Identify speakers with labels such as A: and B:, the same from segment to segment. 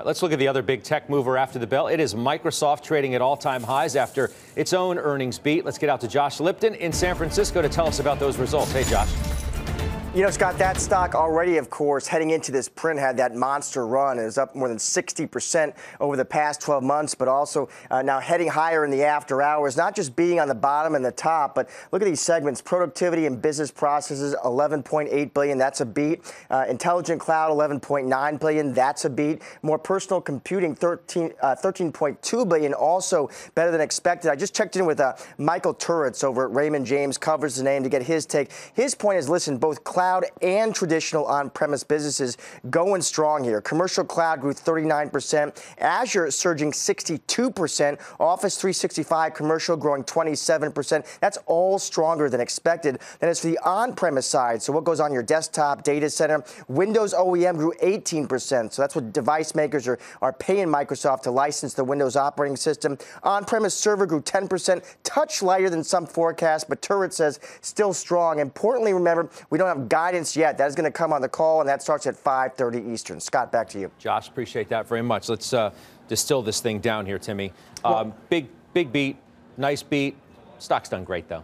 A: Let's look at the other big tech mover after the bell. It is Microsoft, trading at all-time highs after its own earnings beat. Let's get out to Josh Lipton in San Francisco to tell us about those results. Hey, Josh.
B: You know, Scott, that stock already, of course, heading into this print had that monster run. It was up more than 60% over the past 12 months, but also now heading higher in the after hours, not just beating on the bottom and the top, but look at these segments. Productivity and business processes, $11.8 billion. That's a beat. Intelligent cloud, $11.9 billion. That's a beat. More personal computing, $13.2 billion. Also better than expected. I just checked in with Michael Turits over at Raymond James, covers the name, to get his take. His point is, listen, both cloud and traditional on-premise businesses going strong here. Commercial cloud grew 39%. Azure surging 62%. Office 365 commercial growing 27%. That's all stronger than expected. Then as for the on-premise side, so what goes on your desktop, data center, Windows OEM grew 18%. So that's what device makers are paying Microsoft to license the Windows operating system. On-premise server grew 10%, touch lighter than some forecasts, but Turret says still strong. Importantly, remember, we don't have guidance yet. That is going to come on the call, and that starts at 5:30 Eastern. Scott, back to you.
A: Josh, appreciate that very much. Let's distill this thing down here, Timmy. Big beat, nice beat. Stock's done great, though.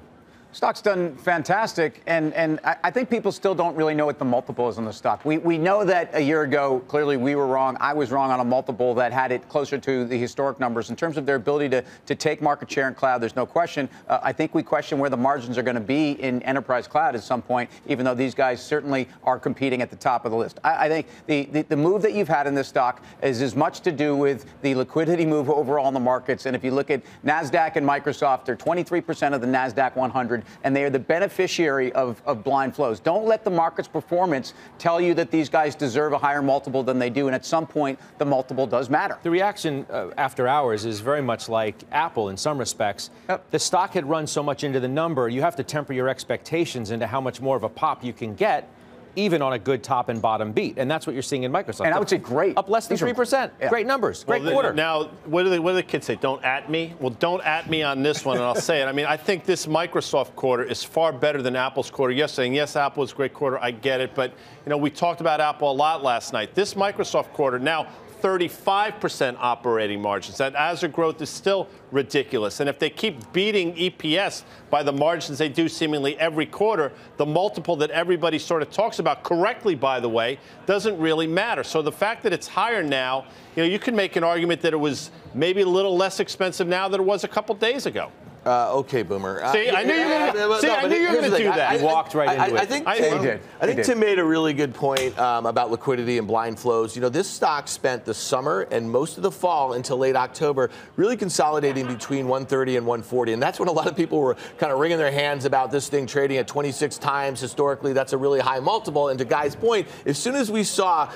C: Stock's done fantastic, and I think people still don't really know what the multiple is on the stock. We know that a year ago, clearly we were wrong. I was wrong on a multiple that had it closer to the historic numbers. In terms of their ability to take market share in cloud, there's no question. I think we question where the margins are going to be in enterprise cloud at some point, even though these guys certainly are competing at the top of the list. I think the move that you've had in this stock is as much to do with the liquidity move overall in the markets. And if you look at NASDAQ and Microsoft, they're 23% of the NASDAQ 100. And they are the beneficiary of blind flows. Don't let the market's performance tell you that these guys deserve a higher multiple than they do. And at some point, the multiple does matter.
A: The reaction after hours is very much like Apple in some respects. Yep. The stock had run so much into the number, you have to temper your expectations into how much more of a pop you can get, even on a good top and bottom beat. And that's what you're seeing in Microsoft.
C: And I would say great.
A: Up less than 3%. Yeah. Great numbers. Great quarter.
D: Now, what do the kids say? Don't at me? Well, don't at me on this one, and I'll say it. I mean, I think this Microsoft quarter is far better than Apple's quarter. Yes, saying, yes, Apple is a great quarter. I get it. But, you know, we talked about Apple a lot last night. This Microsoft quarter now, 35% operating margins. That Azure growth is still ridiculous. And if they keep beating EPS by the margins they do seemingly every quarter, the multiple that everybody sort of talks about, correctly, by the way, doesn't really matter. So the fact that it's higher now, you know, you can make an argument that it was maybe a little less expensive now than it was a couple days ago.
E: Okay, Boomer.
D: See, I knew you were going to do that.
A: You walked right into it.
E: I think Tim made a really good point about liquidity and blind flows. You know, this stock spent the summer and most of the fall until late October really consolidating between 130 and 140. And that's when a lot of people were kind of wringing their hands about this thing trading at 26 times. Historically, that's a really high multiple. And to Guy's point, as soon as we saw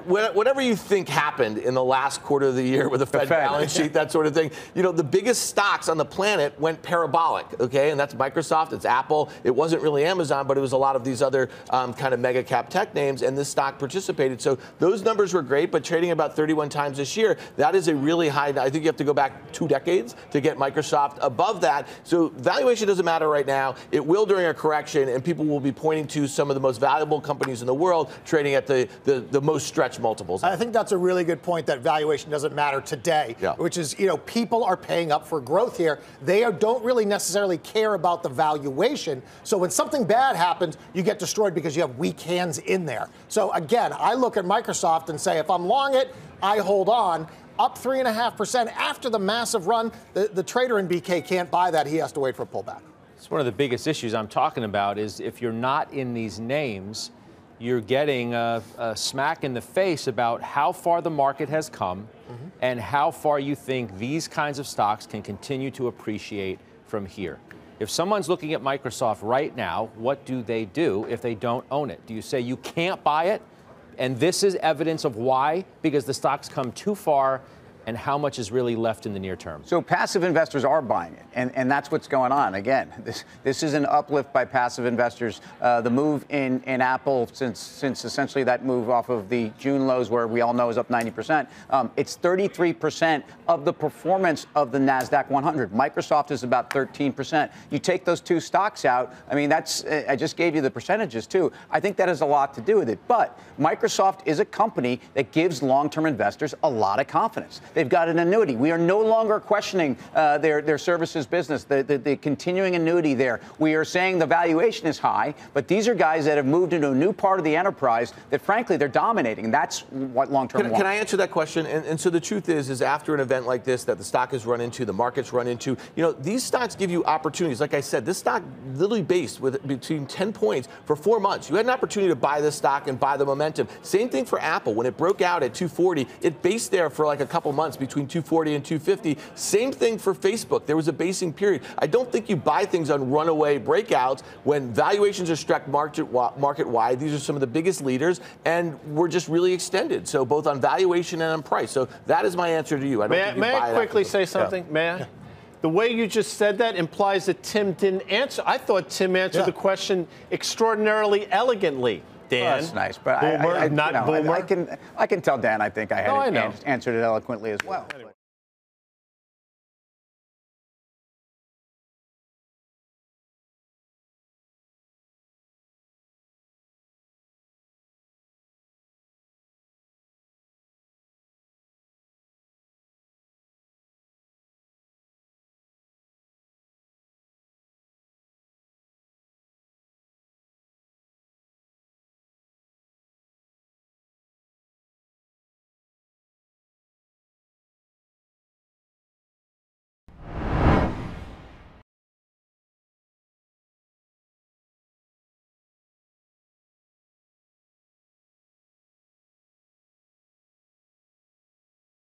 E: whatever you think happened in the last quarter of the year with the Fed balance sheet, that sort of thing, you know, the biggest stocks on the planet went parabolic, okay? And that's Microsoft, it's Apple. It wasn't really Amazon, but it was a lot of these other kind of mega cap tech names, and this stock participated. So those numbers were great, but trading about 31 times this year, that is a really high. I think you have to go back 2 decades to get Microsoft above that. So valuation doesn't matter right now. It will during a correction, and people will be pointing to some of the most valuable companies in the world trading at the most stretched multiples.
F: I think that's a really good point, that valuation doesn't matter today, which is, you know, people are paying up for growth here. They don't really necessarily care about the valuation. So when something bad happens, you get destroyed because you have weak hands in there. So again, I look at Microsoft and say, if I'm long it, I hold on. Up 3.5% after the massive run. The trader in BK can't buy that. He has to wait for a pullback.
A: It's one of the biggest issues I'm talking about is if you're not in these names, you're getting a smack in the face about how far the market has come and how far you think these kinds of stocks can continue to appreciate from here. If someone's looking at Microsoft right now, what do they do if they don't own it? Do you say you can't buy it? And this is evidence of why? Because the stock's come too far and how much is really left in the near term?
C: So passive investors are buying it, and that's what's going on. Again, this is an uplift by passive investors. The move in Apple since essentially that move off of the June lows, where we all know is up 90%. It's 33% of the performance of the NASDAQ 100. Microsoft is about 13%. You take those two stocks out, I mean, I just gave you the percentages too. I think that has a lot to do with it. But Microsoft is a company that gives long-term investors a lot of confidence. They've got an annuity. We are no longer questioning their services business, the continuing annuity there. We are saying the valuation is high, but these are guys that have moved into a new part of the enterprise that, frankly, they're dominating. That's what long-term wants.
E: Can I answer that question? And so the truth is after an event like this that the stock has run into, the market's run into, these stocks give you opportunities. Like I said, this stock literally based with between 10 points for 4 months. You had an opportunity to buy this stock and buy the momentum. Same thing for Apple. When it broke out at 240, it based there for like a couple months between 240 and 250. Same thing for Facebook. There was a basing period. I don't think you buy things on runaway breakouts when valuations are struck market-wide. These are some of the biggest leaders, and we're just really extended. So both on valuation and on price. So that is my answer to you.
D: May I quickly say something? Yeah. May I? Yeah. The way you just said that implies that Tim didn't answer. I thought Tim answered the question extraordinarily elegantly. Dan,
C: well, that's nice, but
D: Boomer,
C: I can tell Dan. I think I had answered it eloquently as well. Anyway.